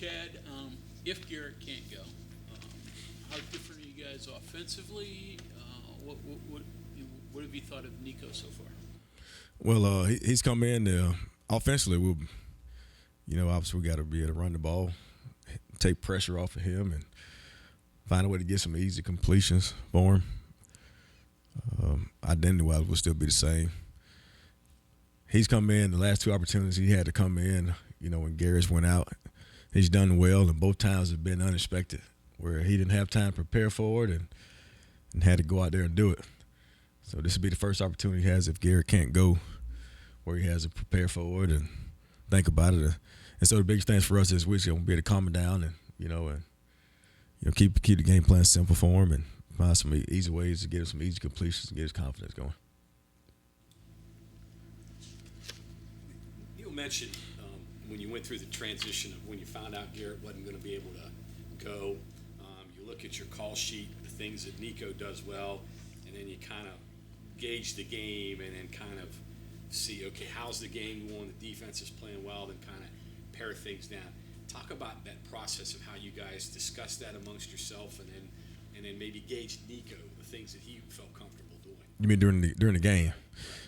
Chad, if Garrett can't go, how different are you guys offensively? What have you thought of Nico so far? Well, he's come in offensively. Obviously we got to be able to run the ball, take pressure off of him, and find a way to get some easy completions for him. Identity-wise, will still be the same. He's come in the last two opportunities he had to come in. When Garrett's went out, he's done well, and both times have been unexpected, where he didn't have time to prepare for it and had to go out there and do it. So this will be the first opportunity he has if Garrett can't go, where he has to prepare for it and think about it. And so the biggest thing for us this week is going to be to calm him down and keep the game plan simple for him and find some easy ways to get him some easy completions and get his confidence going. You mentioned when you went through the transition of when you found out Garrett wasn't going to be able to go, you look at your call sheet, the things that Nico does well, and then you kind of gauge the game and then kind of see, okay, how's the game going? The defense is playing well, then kind of pare things down. Talk about that process of how you guys discuss that amongst yourself, and then maybe gauge Nico, the things that he felt comfortable doing. You mean during the game? Right,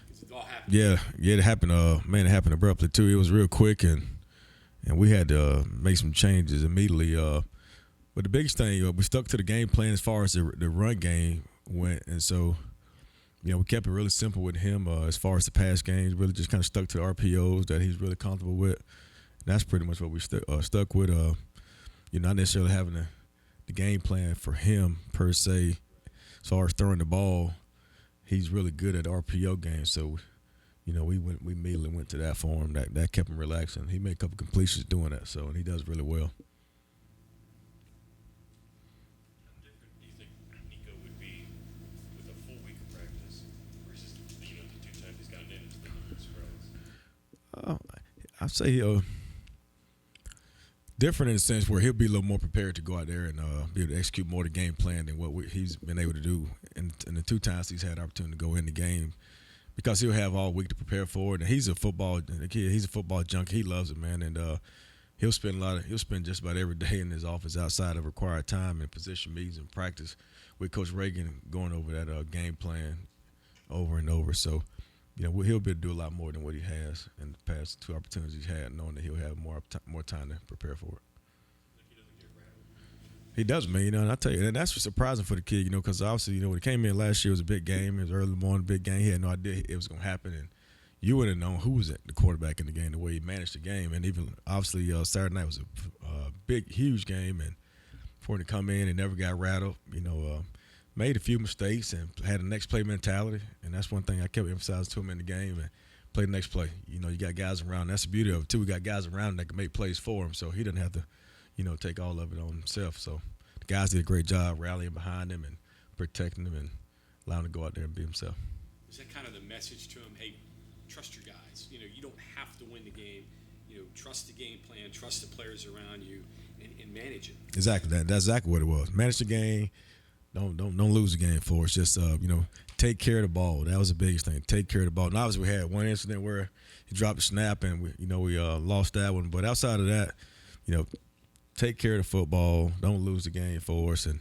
'cause it all happened. Yeah, it happened. It happened abruptly too. It was real quick, and we had to make some changes immediately. But the biggest thing, we stuck to the game plan as far as the run game went, and so we kept it really simple with him as far as the pass games. Really just kind of stuck to the RPOs that he's really comfortable with. And that's pretty much what we stuck with. Not necessarily having the game plan for him per se. As far as throwing the ball, he's really good at RPO games. So, we immediately went to that for him. That kept him relaxing. He made a couple completions doing that. So, and he does really well. How different do you think Nico would be with a full week of practice versus the 2 times he's gotten in his spells? I'd say different in the sense where he'll be a little more prepared to go out there and be able to execute more of the game plan than what he's been able to do in the 2 times he's had the opportunity to go in the game, because he'll have all week to prepare for it. And he's a football kid. He's a football junkie. He loves it, man. And he'll spend just about every day in his office outside of required time in position meetings and practice with Coach Reagan, going over that game plan over and over. So, he'll be able to do a lot more than what he has in the past 2 opportunities he's had, knowing that he'll have more time to prepare for it. He doesn't get rattled. He does, man. And I tell you, and that's surprising for the kid, because obviously, when he came in last year, it was a big game. It was early morning, big game. He had no idea it was going to happen, and you wouldn't have known who was the quarterback in the game, the way he managed the game. And even obviously, Saturday night was a big, huge game, and for him to come in and never got rattled, made a few mistakes and had a next play mentality, and that's one thing I kept emphasizing to him in the game, and play the next play. You got guys around. That's the beauty of it, too. We got guys around him that can make plays for him, so he doesn't have to, take all of it on himself. So the guys did a great job rallying behind him and protecting him and allowing him to go out there and be himself. Is that kind of the message to him? Hey, trust your guys. You don't have to win the game. Trust the game plan, trust the players around you, and manage it. Exactly. That's exactly what it was. Manage the game. Don't lose the game for us. Just take care of the ball. That was the biggest thing. Take care of the ball. And obviously we had one incident where he dropped the snap and we lost that one. But outside of that, take care of the football. Don't lose the game for us, and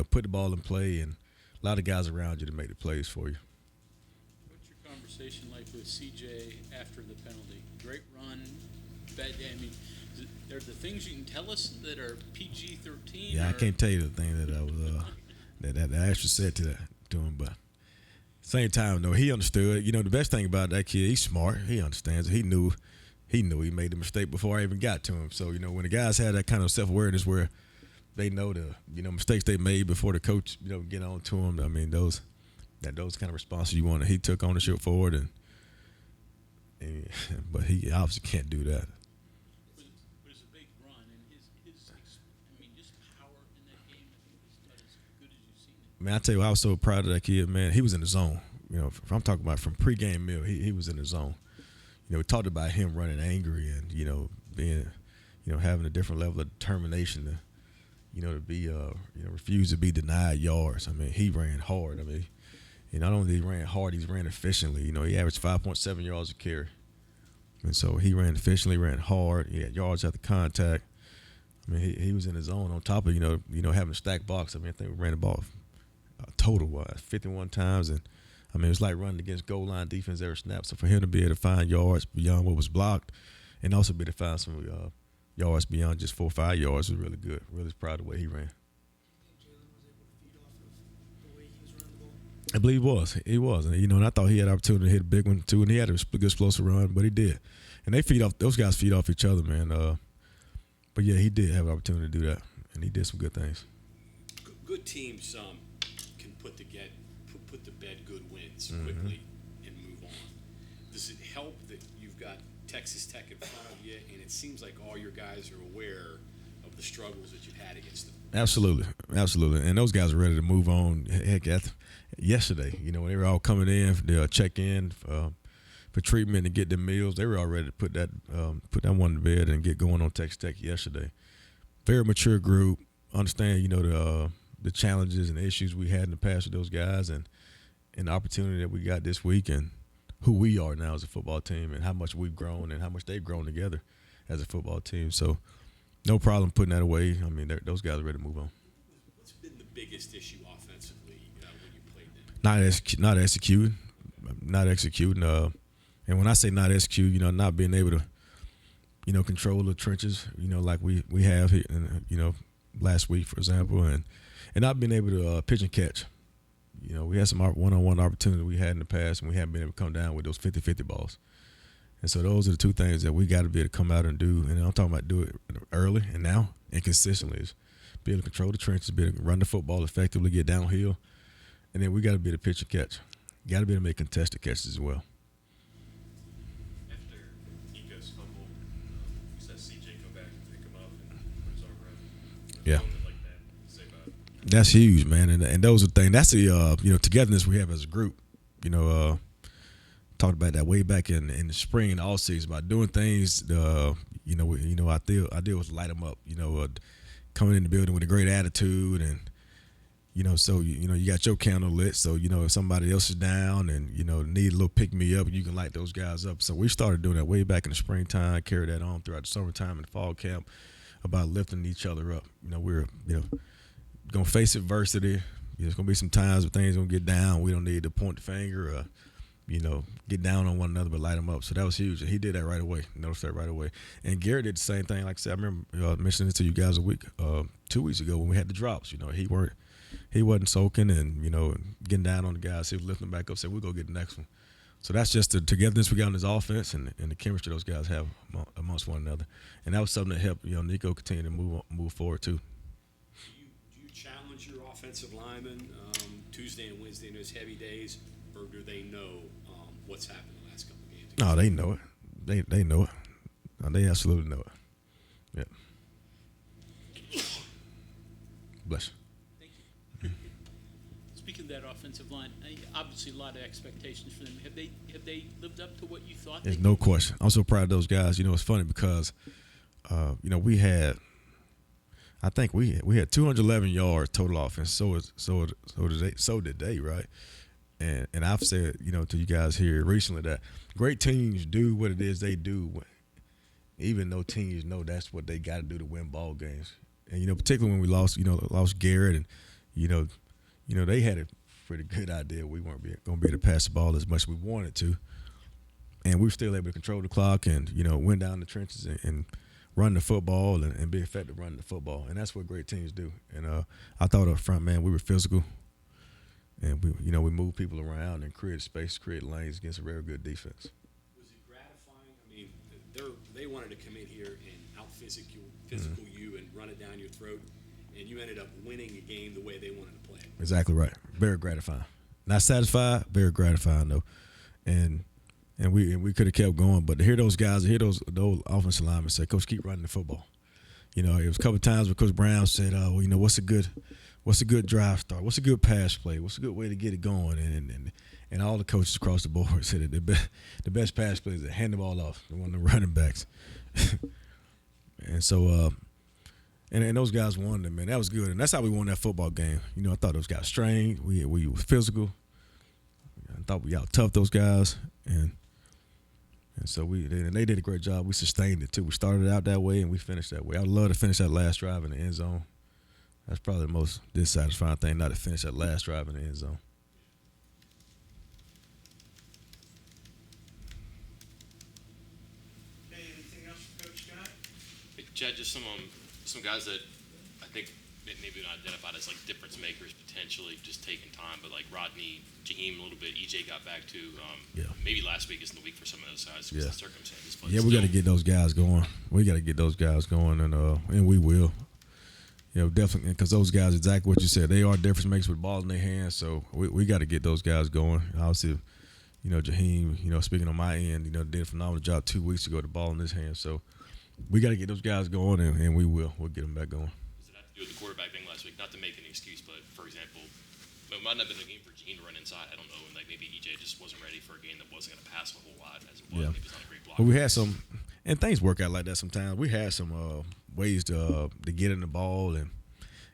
put the ball in play and allow the guys around you to make the plays for you. What's your conversation like with CJ after the penalty? Great run, bad day. I mean, are the things you can tell us that are PG-13? Yeah, I can't tell you the thing that I was that I actually said to him, but same time though, he understood. The best thing about that kid, he's smart. He understands it. He knew he made the mistake before I even got to him. So when the guys have that kind of self-awareness where they know the mistakes they made before the coach get on to them. I mean those kind of responses you want. He took ownership for it, but he obviously can't do that. Man, I tell you, I was so proud of that kid, man. He was in the zone. If I'm talking about from pregame meal, he was in the zone. We talked about him running angry and, being, having a different level of determination to be, refuse to be denied yards. I mean, he ran hard. I mean, not only did he ran hard, he ran efficiently. He averaged 5.7 yards a carry. And so he ran efficiently, ran hard. He had yards after contact. I mean, he was in his zone on top of having a stacked box. I mean, I think we ran the ball total 51 times, and I mean it was like running against goal line defense every snap. So for him to be able to find yards beyond what was blocked, and also be able to find some yards beyond just 4 or 5 yards was really good. Really proud of the way he ran. I believe he was. He was, and and I thought he had an opportunity to hit a big one too, and he had a good explosive run, but he did. And those guys feed off each other, man. But yeah, he did have an opportunity to do that, and he did some good things. Good teams can put to bed good wins quickly and move on. Does it help that you've got Texas Tech in front of you, and it seems like all your guys are aware of the struggles that you've had against them? Absolutely, and those guys are ready to move on. Heck, yesterday, when they were all coming in, they check in for treatment and get their meals. They were all ready to put that one to bed and get going on Texas Tech yesterday. Very mature group. Understand, the challenges and the issues we had in the past with those guys, and the opportunity that we got this week, and who we are now as a football team, and how much we've grown and how much they've grown together as a football team. So no problem putting that away. I mean, those guys are ready to move on. What's been the biggest issue offensively when you played them? Not executing. And when I say not execute, not being able to, control the trenches, like we have here, last week, for example, and not being able to pitch and catch. We had some one-on-one opportunity we had in the past, and we haven't been able to come down with those 50-50 balls. And so those are the two things that we got to be able to come out and do. And I'm talking about do it early and now and consistently. Is be able to control the trenches, be able to run the football effectively, get downhill. And then we got to be able to pitch and catch. Got to be able to make contested catches as well. After Nico's fumble, we saw CJ come back and pick him up and put his arm around him. Yeah. Like that. Say about it. That's huge, man. And those are the things. That's the togetherness we have as a group. Talked about that way back in the spring and all season about doing things. I deal with light them up. Coming in the building with a great attitude, and so you got your candle lit. So if somebody else is down and need a little pick me up, you can light those guys up. So we started doing that way back in the springtime. Carried that on throughout the summertime and fall camp about lifting each other up. We're gonna face adversity. There's gonna be some times where things gonna get down. We don't need to point the finger or get down on one another, but light them up. So that was huge. And he did that right away. Noticed that right away. And Garrett did the same thing. Like I said, I remember mentioning it to you guys 2 weeks ago when we had the drops. He wasn't soaking and, getting down on the guys. He was lifting them back up, said, we'll go get the next one. So that's just the togetherness we got in this offense and the chemistry those guys have amongst one another. And that was something that helped, Nico continue to move forward too. Do you challenge your offensive linemen Tuesday and Wednesday in those heavy days, or do they know what's happened the last couple of games? No, they know it. They know it. No, they absolutely know it. Yeah. Bless you. Thank you. Speaking of that offensive line, obviously a lot of expectations for them. Have they lived up to what you thought? There's no question. I'm so proud of those guys. It's funny because, we had 211 yards total offense. So did they, right? And I've said, to you guys here recently that great teams do what it is they do, even though teams know that's what they got to do to win ball games. And particularly when we lost Garrett, and they had a pretty good idea we weren't going to be able to pass the ball as much as we wanted to, and we were still able to control the clock and went down the trenches and run the football and be effective running the football. And that's what great teams do. And I thought up front, man, we were physical. And we moved people around and created space, created lanes against a very good defense. Was it gratifying? I mean, they wanted to come in here and out-physical you and run it down your throat, and you ended up winning a game the way they wanted to play it. Exactly right. Very gratifying. Not satisfied, very gratifying though. And we could have kept going, but to hear those guys, those offensive linemen say, "Coach, keep running the football." It was a couple of times where Coach Brown said, what's a good drive start? What's a good pass play? What's a good way to get it going?" And all the coaches across the board said that the best pass play is to hand the ball off to one of the running backs. And so, and those guys won it, man. That was good, and that's how we won that football game. I thought those guys trained. We were physical. I thought we out tough those guys, and And so they did a great job. We sustained it too. We started out that way and we finished that way. I'd love to finish that last drive in the end zone. That's probably the most dissatisfying thing, not to finish that last drive in the end zone. Hey, anything else from Coach Scott? Hey, Chad, just some guys that I think maybe not identified as like difference makers potentially, just taking time, but like Rodney, Jaheim a little bit, EJ got back to maybe last week isn't the week for some of those guys because of the circumstances. But yeah, we got to get those guys going. We got to get those guys going, and we will. Definitely, because those guys, exactly what you said, they are difference makers with the ball in their hands. So we got to get those guys going. Obviously, Jaheim, speaking on my end, did a phenomenal job 2 weeks ago with the ball in his hands. So we got to get those guys going, and we will. We'll get them back going. Does it have to do with the quarterback thing last week? Not to make an excuse, but for example, it might not have been a game for Jaheim to run inside. I don't know, and like maybe EJ just wasn't ready for a game that wasn't going to pass a whole lot as it was. Yeah. Maybe it's not a great block. But we had some, and things work out like that sometimes. We had some ways to get in the ball, and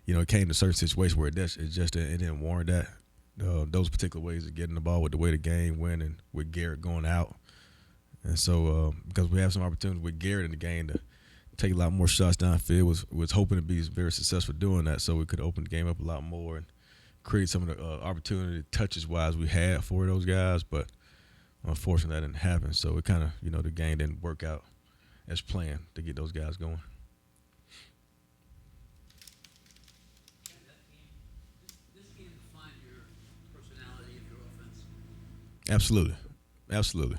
it came to certain situations where it didn't warrant that. Those particular ways of getting the ball with the way the game went, and with Garrett going out, and so because we have some opportunities with Garrett in the game to take a lot more shots downfield, was hoping to be very successful doing that, so we could open the game up a lot more and create some of the opportunity touches wise we had for those guys, but unfortunately that didn't happen. So it kind of the game didn't work out as planned to get those guys going. This game defined your personality of your offense. Absolutely.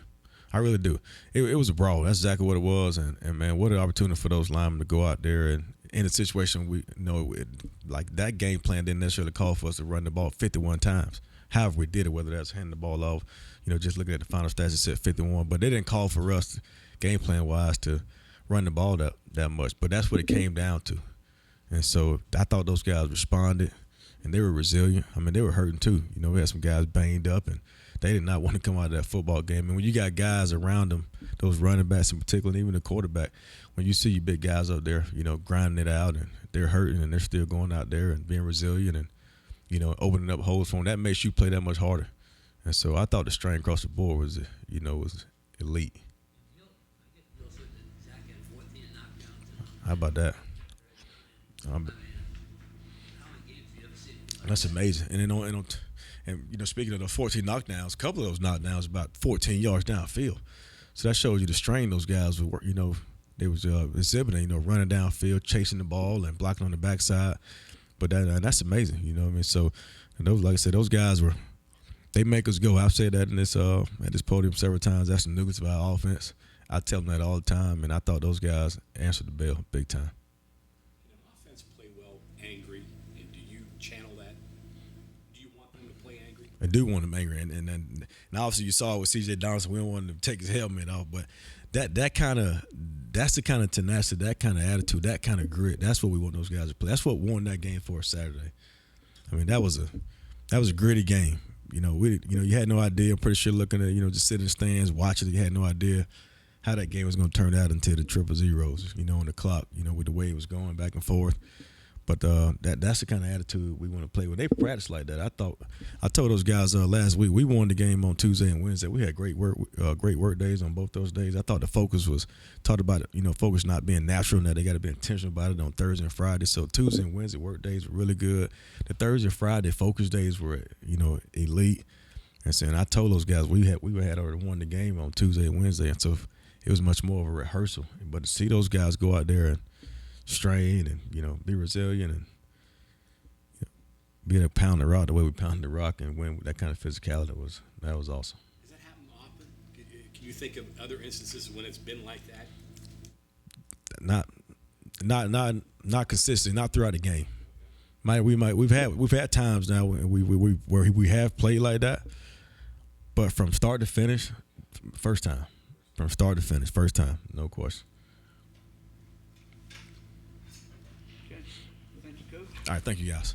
I really do. It was a brawl. That's exactly what it was. And man, what an opportunity for those linemen to go out there and in a situation we know like that game plan didn't necessarily call for us to run the ball 51 times. However we did it, whether that's handing the ball off, just looking at the final stats, it said 51. But they didn't call for us game plan wise to run the ball that much. But that's what it came down to. And so I thought those guys responded, and they were resilient. I mean, they were hurting too. We had some guys banged up, and they did not want to come out of that football game. And when you got guys around them, those running backs in particular, and even the quarterback, when you see you big guys up there, grinding it out, and they're hurting, and they're still going out there and being resilient and, opening up holes for them, that makes you play that much harder. And so I thought the strain across the board was elite. Bill said that Zach had 14 knockdowns. How about that? How many games have you ever seen? That's amazing. And speaking of the 14 knockdowns, a couple of those knockdowns about 14 yards downfield. So that shows you the strain those guys were, they was exhibiting, running downfield, chasing the ball and blocking on the backside. But that's amazing, what I mean? So those, like I said, those guys they make us go. I've said that in this at this podium several times. That's the nuggets of our offense. I tell them that all the time, and I thought those guys answered the bell big time. Offense play well angry, and do you channel that? Do you want them to play angry? I do want them angry, and obviously you saw it with C.J. Donaldson. We don't want him to take his helmet off, but that's the kind of tenacity, that kind of attitude, that kind of grit. That's what we want those guys to play. That's what won that game for us Saturday. I mean, that was a gritty game. You had no idea. I'm pretty sure looking at just sitting in the stands watching it, you had no idea how that game was going to turn out until the 000, on the clock. With the way it was going back and forth. But that's the kind of attitude we want to play with. They practice like that. I told those guys last week we won the game on Tuesday and Wednesday. We had great work days on both those days. I thought the focus was talked about focus not being natural, and that they got to be intentional about it on Thursday and Friday. So Tuesday and Wednesday work days were really good. The Thursday and Friday focus days were elite. And so I told those guys we had already won the game on Tuesday and Wednesday, and so it was much more of a rehearsal. But to see those guys go out there and strain and be resilient and be able to pound the rock the way we pounded the rock and win with that kind of physicality was awesome. Does that happen often? Can you think of other instances when it's been like that? Not consistently, not throughout the game. We've had times now where we have played like that, but from start to finish, first time. From start to finish, first time, no question. Okay. Thank you, Coach. All right, thank you guys.